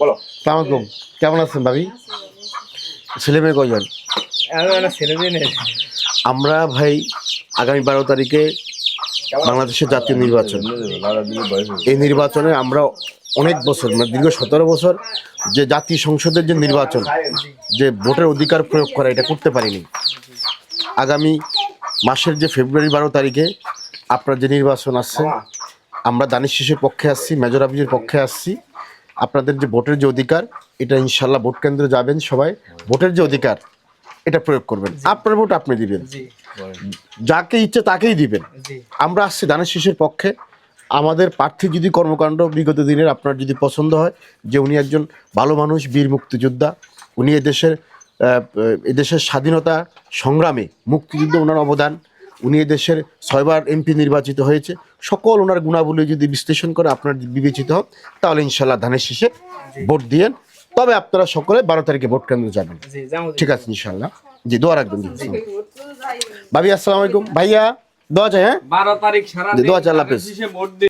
বলো। সালাম আলাইকুম, কেমন আছেন ভাবি? ছেলে মেয়ে কয়জন? আমরা ভাই আগামী 12 তারিখে বাংলাদেশের জাতীয় নির্বাচন, এই নির্বাচনে আমরা অনেক বছর মানে দীর্ঘ 17 বছর যে জাতীয় সংসদের যে নির্বাচন, যে ভোটের অধিকার প্রয়োগ করা, এটা করতে পারিনি। আগামী মাসের যে ফেব্রুয়ারি 12 তারিখে আপনার যে নির্বাচন আসছে, আমরা দানিশ শিশুর পক্ষে আসছি, মেজর হাফিজের পক্ষে আসছি। আপনাদের যে ভোটের যে অধিকার, এটা ইনশাল্লাহ ভোট কেন্দ্রে যাবেন, সবাই ভোটের যে অধিকার এটা প্রয়োগ করবেন। আপনার ভোট আপনি দিবেন, যাকে ইচ্ছে তাকেই দিবেন। আমরা আসছি দানিশ শিশুর পক্ষে। আমাদের প্রার্থী যদি কর্মকাণ্ড বিগত দিনের আপনার যদি পছন্দ হয়, যে উনি একজন ভালো মানুষ, বীর মুক্তিযোদ্ধা, উনি এদেশের স্বাধীনতা সংগ্রামে মুক্তিযুদ্ধে ওনার অবদান, উনি এদেশের 6 বার এমপি নির্বাচিত হয়েছে, সকল ওনার গুণাবলী যদি বিশ্লেষণ করে আপনার বিবেচিত হোক, তাহলে ইনশাল্লাহ ধানের শীষে ভোট দিয়েন। তবে আপনারা সকলে 12 তারিখে ভোট কেন্দ্রে যাবেন, ঠিক আছে ইনশাল্লাহ। জি, দোয়া রাখবেন। ভাবি আসসালামু আলাইকুম। ভাইয়া দোয়া চাই। হ্যাঁ, 12 তারিখ সারা দোয়া চাই। আল্লাহ হাফেজ।